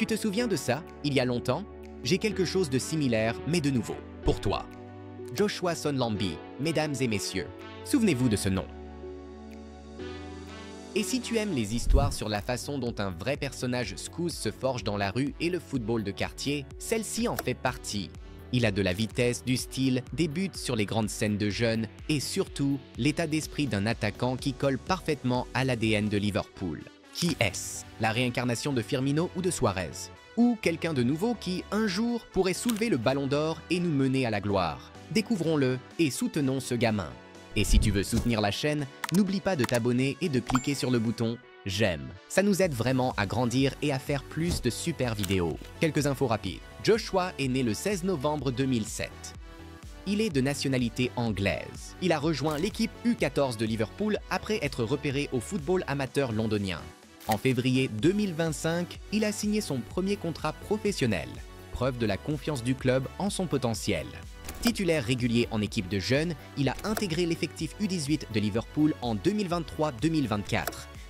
Tu te souviens de ça, il y a longtemps? J'ai quelque chose de similaire, mais de nouveau, pour toi. Joshua Sonlambi, mesdames et messieurs, souvenez-vous de ce nom. Et si tu aimes les histoires sur la façon dont un vrai personnage scouse se forge dans la rue et le football de quartier, celle-ci en fait partie. Il a de la vitesse, du style, des buts sur les grandes scènes de jeunes et surtout l'état d'esprit d'un attaquant qui colle parfaitement à l'ADN de Liverpool. Qui est-ce? La réincarnation de Firmino ou de Suarez? Ou quelqu'un de nouveau qui, un jour, pourrait soulever le ballon d'or et nous mener à la gloire? Découvrons-le et soutenons ce gamin. Et si tu veux soutenir la chaîne, n'oublie pas de t'abonner et de cliquer sur le bouton « J'aime ». Ça nous aide vraiment à grandir et à faire plus de super vidéos. Quelques infos rapides. Joshua est né le 16 novembre 2007. Il est de nationalité anglaise. Il a rejoint l'équipe U14 de Liverpool après être repéré au football amateur londonien. En février 2025, il a signé son premier contrat professionnel, preuve de la confiance du club en son potentiel. Titulaire régulier en équipe de jeunes, il a intégré l'effectif U18 de Liverpool en 2023-2024,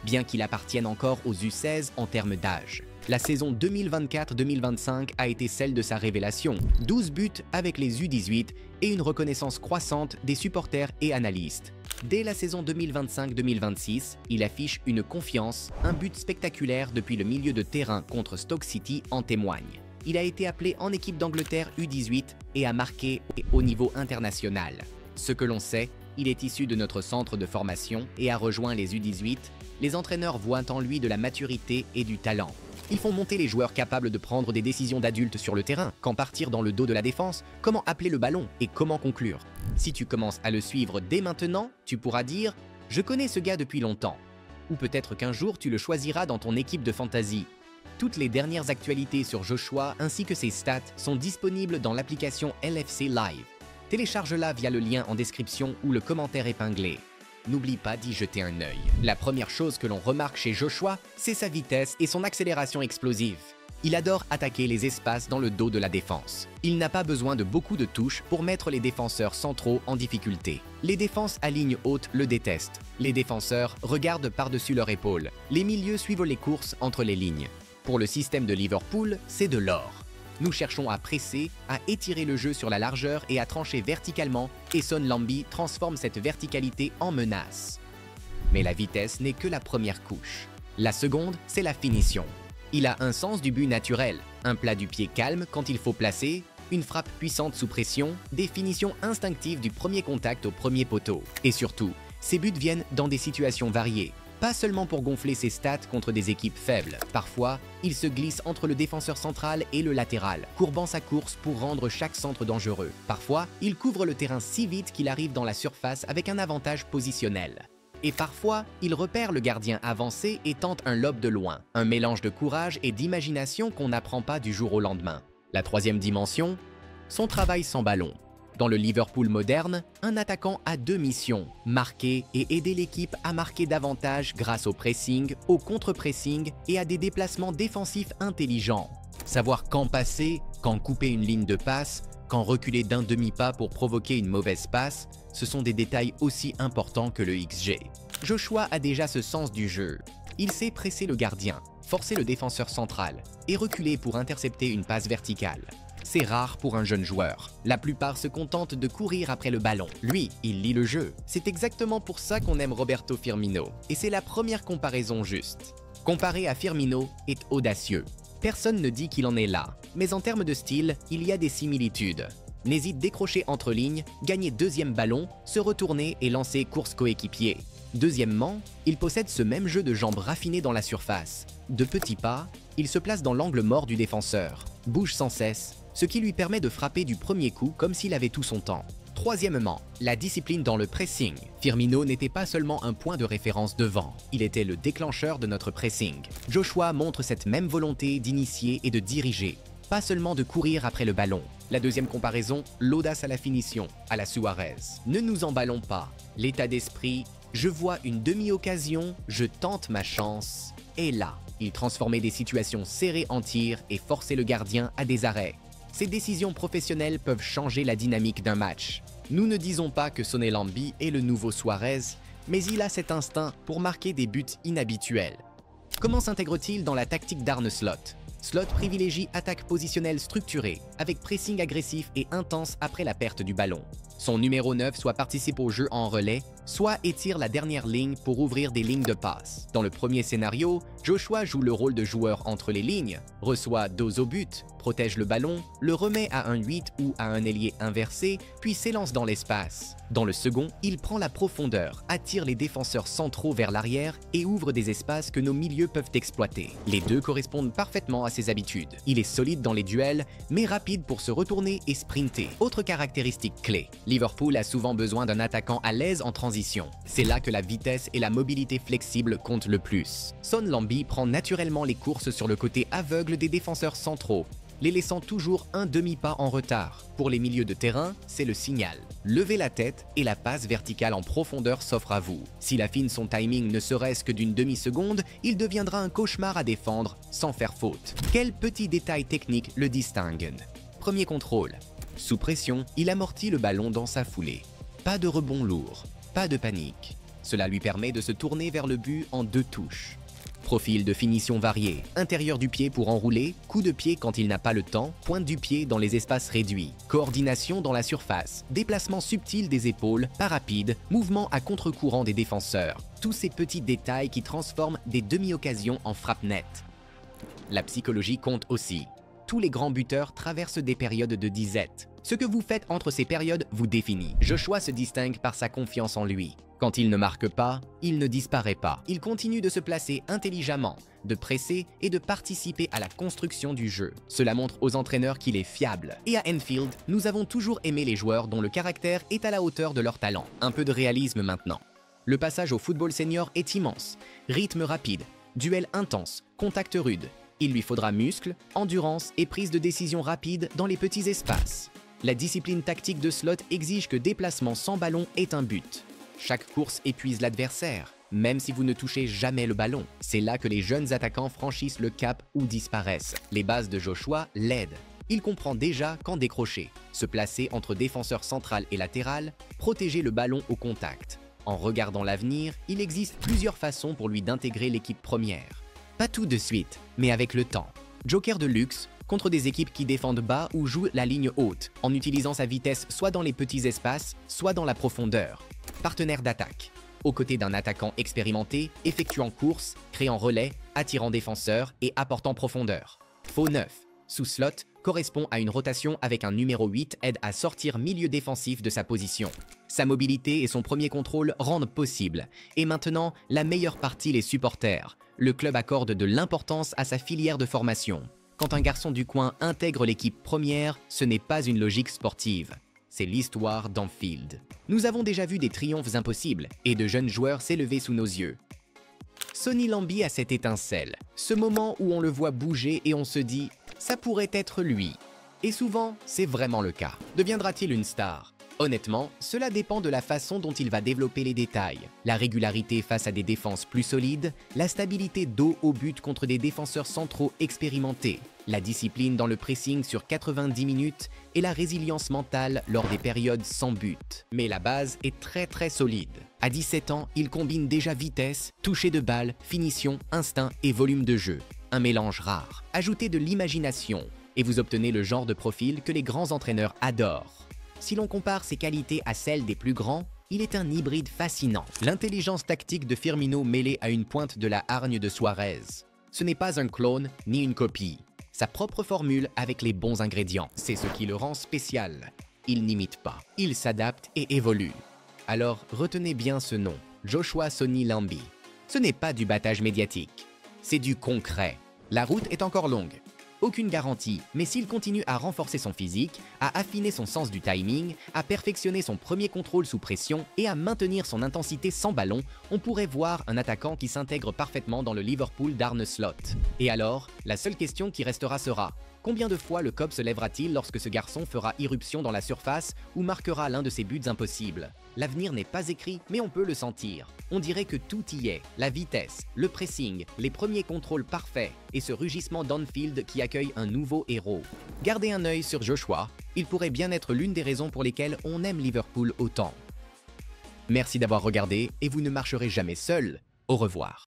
bien qu'il appartienne encore aux U16 en termes d'âge. La saison 2024-2025 a été celle de sa révélation, 12 buts avec les U18 et une reconnaissance croissante des supporters et analystes. Dès la saison 2025-2026, il affiche une confiance, un but spectaculaire depuis le milieu de terrain contre Stoke City en témoigne. Il a été appelé en équipe d'Angleterre U18 et a marqué au niveau international. Ce que l'on sait, il est issu de notre centre de formation et a rejoint les U18. Les entraîneurs voient en lui de la maturité et du talent. Ils font monter les joueurs capables de prendre des décisions d'adultes sur le terrain, quand partir dans le dos de la défense, comment appeler le ballon et comment conclure. Si tu commences à le suivre dès maintenant, tu pourras dire « Je connais ce gars depuis longtemps ». Ou peut-être qu'un jour tu le choisiras dans ton équipe de fantasy. Toutes les dernières actualités sur Joshua ainsi que ses stats sont disponibles dans l'application LFC Live. Télécharge-la via le lien en description ou le commentaire épinglé. N'oublie pas d'y jeter un œil. La première chose que l'on remarque chez Joshua, c'est sa vitesse et son accélération explosive. Il adore attaquer les espaces dans le dos de la défense. Il n'a pas besoin de beaucoup de touches pour mettre les défenseurs centraux en difficulté. Les défenses à ligne haute le détestent. Les défenseurs regardent par-dessus leur épaule. Les milieux suivent les courses entre les lignes. Pour le système de Liverpool, c'est de l'or. Nous cherchons à presser, à étirer le jeu sur la largeur et à trancher verticalement, et Sonlambi transforme cette verticalité en menace. Mais la vitesse n'est que la première couche. La seconde, c'est la finition. Il a un sens du but naturel, un plat du pied calme quand il faut placer, une frappe puissante sous pression, des finitions instinctives du premier contact au premier poteau. Et surtout, ses buts viennent dans des situations variées. Pas seulement pour gonfler ses stats contre des équipes faibles. Parfois, il se glisse entre le défenseur central et le latéral, courbant sa course pour rendre chaque centre dangereux. Parfois, il couvre le terrain si vite qu'il arrive dans la surface avec un avantage positionnel. Et parfois, il repère le gardien avancé et tente un lob de loin. Un mélange de courage et d'imagination qu'on n'apprend pas du jour au lendemain. La troisième dimension, son travail sans ballon. Dans le Liverpool moderne, un attaquant a deux missions, marquer et aider l'équipe à marquer davantage grâce au pressing, au contre-pressing et à des déplacements défensifs intelligents. Savoir quand passer, quand couper une ligne de passe, quand reculer d'un demi-pas pour provoquer une mauvaise passe, ce sont des détails aussi importants que le XG. Joshua a déjà ce sens du jeu. Il sait presser le gardien, forcer le défenseur central et reculer pour intercepter une passe verticale. C'est rare pour un jeune joueur. La plupart se contentent de courir après le ballon. Lui, il lit le jeu. C'est exactement pour ça qu'on aime Roberto Firmino. Et c'est la première comparaison juste. Comparer à Firmino est audacieux. Personne ne dit qu'il en est là. Mais en termes de style, il y a des similitudes. N'hésite décrocher entre lignes, gagner deuxième ballon, se retourner et lancer course coéquipier. Deuxièmement, il possède ce même jeu de jambes raffiné dans la surface. De petits pas, il se place dans l'angle mort du défenseur, bouge sans cesse, ce qui lui permet de frapper du premier coup comme s'il avait tout son temps. Troisièmement, la discipline dans le pressing. Firmino n'était pas seulement un point de référence devant, il était le déclencheur de notre pressing. Joshua montre cette même volonté d'initier et de diriger, pas seulement de courir après le ballon. La deuxième comparaison, l'audace à la finition, à la Suarez. Ne nous emballons pas. L'état d'esprit, je vois une demi-occasion, je tente ma chance, et là, il transformait des situations serrées en tir et forçait le gardien à des arrêts. Ces décisions professionnelles peuvent changer la dynamique d'un match. Nous ne disons pas que Sonlambi est le nouveau Suarez, mais il a cet instinct pour marquer des buts inhabituels. Comment s'intègre-t-il dans la tactique d'Arne Slot? Slot privilégie attaque positionnelle structurée, avec pressing agressif et intense après la perte du ballon. Son numéro 9 soit participe au jeu en relais, soit étire la dernière ligne pour ouvrir des lignes de passe. Dans le premier scénario, Joshua joue le rôle de joueur entre les lignes, reçoit dos au but, protège le ballon, le remet à un 8 ou à un ailier inversé, puis s'élance dans l'espace. Dans le second, il prend la profondeur, attire les défenseurs centraux vers l'arrière et ouvre des espaces que nos milieux peuvent exploiter. Les deux correspondent parfaitement à ses habitudes. Il est solide dans les duels, mais rapide pour se retourner et sprinter. Autre caractéristique clé, Liverpool a souvent besoin d'un attaquant à l'aise en transition. C'est là que la vitesse et la mobilité flexible comptent le plus. Son Lambi prend naturellement les courses sur le côté aveugle des défenseurs centraux, les laissant toujours un demi-pas en retard. Pour les milieux de terrain, c'est le signal. Levez la tête et la passe verticale en profondeur s'offre à vous. S'il affine son timing ne serait-ce que d'une demi-seconde, il deviendra un cauchemar à défendre sans faire faute. Quels petits détails techniques le distinguent? Premier contrôle. Sous pression, il amortit le ballon dans sa foulée. Pas de rebond lourd, pas de panique. Cela lui permet de se tourner vers le but en 2 touches. Profil de finition varié, intérieur du pied pour enrouler, coup de pied quand il n'a pas le temps, pointe du pied dans les espaces réduits, coordination dans la surface, déplacement subtil des épaules, pas rapide, mouvement à contre-courant des défenseurs. Tous ces petits détails qui transforment des demi-occasions en frappe nette. La psychologie compte aussi. Tous les grands buteurs traversent des périodes de disette. Ce que vous faites entre ces périodes vous définit. Joshua se distingue par sa confiance en lui. Quand il ne marque pas, il ne disparaît pas. Il continue de se placer intelligemment, de presser et de participer à la construction du jeu. Cela montre aux entraîneurs qu'il est fiable. Et à Anfield, nous avons toujours aimé les joueurs dont le caractère est à la hauteur de leur talent. Un peu de réalisme maintenant. Le passage au football senior est immense. Rythme rapide, duel intense, contact rude. Il lui faudra muscles, endurance et prise de décision rapide dans les petits espaces. La discipline tactique de Slot exige que déplacement sans ballon est un but. Chaque course épuise l'adversaire, même si vous ne touchez jamais le ballon. C'est là que les jeunes attaquants franchissent le cap ou disparaissent. Les bases de Joshua l'aident. Il comprend déjà quand décrocher, se placer entre défenseur central et latéral, protéger le ballon au contact. En regardant l'avenir, il existe plusieurs façons pour lui d'intégrer l'équipe première. Pas tout de suite, mais avec le temps. Joker de luxe contre des équipes qui défendent bas ou jouent la ligne haute, en utilisant sa vitesse soit dans les petits espaces, soit dans la profondeur. Partenaire d'attaque. Aux côtés d'un attaquant expérimenté, effectuant course, créant relais, attirant défenseurs et apportant profondeur. Faux 9. Sous Slot, correspond à une rotation avec un numéro 8 aide à sortir milieu défensif de sa position. Sa mobilité et son premier contrôle rendent possible. Et maintenant, la meilleure partie les supporters. Le club accorde de l'importance à sa filière de formation. Quand un garçon du coin intègre l'équipe première, ce n'est pas une logique sportive. C'est l'histoire d'Anfield. Nous avons déjà vu des triomphes impossibles et de jeunes joueurs s'élever sous nos yeux. Sonny Lambi a cette étincelle, ce moment où on le voit bouger et on se dit « ça pourrait être lui ». Et souvent, c'est vraiment le cas. Deviendra-t-il une star? Honnêtement, cela dépend de la façon dont il va développer les détails. La régularité face à des défenses plus solides, la stabilité dos au but contre des défenseurs centraux expérimentés, la discipline dans le pressing sur 90 minutes et la résilience mentale lors des périodes sans but. Mais la base est très solide. À 17 ans, il combine déjà vitesse, toucher de balle, finition, instinct et volume de jeu. Un mélange rare. Ajoutez de l'imagination et vous obtenez le genre de profil que les grands entraîneurs adorent. Si l'on compare ses qualités à celles des plus grands, il est un hybride fascinant. L'intelligence tactique de Firmino mêlée à une pointe de la hargne de Suarez. Ce n'est pas un clone ni une copie. Sa propre formule avec les bons ingrédients. C'est ce qui le rend spécial. Il n'imite pas. Il s'adapte et évolue. Alors retenez bien ce nom, Joshua Sonny Lambi. Ce n'est pas du battage médiatique. C'est du concret. La route est encore longue. Aucune garantie, mais s'il continue à renforcer son physique, à affiner son sens du timing, à perfectionner son premier contrôle sous pression et à maintenir son intensité sans ballon, on pourrait voir un attaquant qui s'intègre parfaitement dans le Liverpool d'Arne Slot. Et alors, la seule question qui restera sera: combien de fois le COP se lèvera-t-il lorsque ce garçon fera irruption dans la surface ou marquera l'un de ses buts impossibles? L'avenir n'est pas écrit, mais on peut le sentir. On dirait que tout y est, la vitesse, le pressing, les premiers contrôles parfaits et ce rugissement d'Anfield qui accueille un nouveau héros. Gardez un œil sur Joshua, il pourrait bien être l'une des raisons pour lesquelles on aime Liverpool autant. Merci d'avoir regardé et vous ne marcherez jamais seul. Au revoir.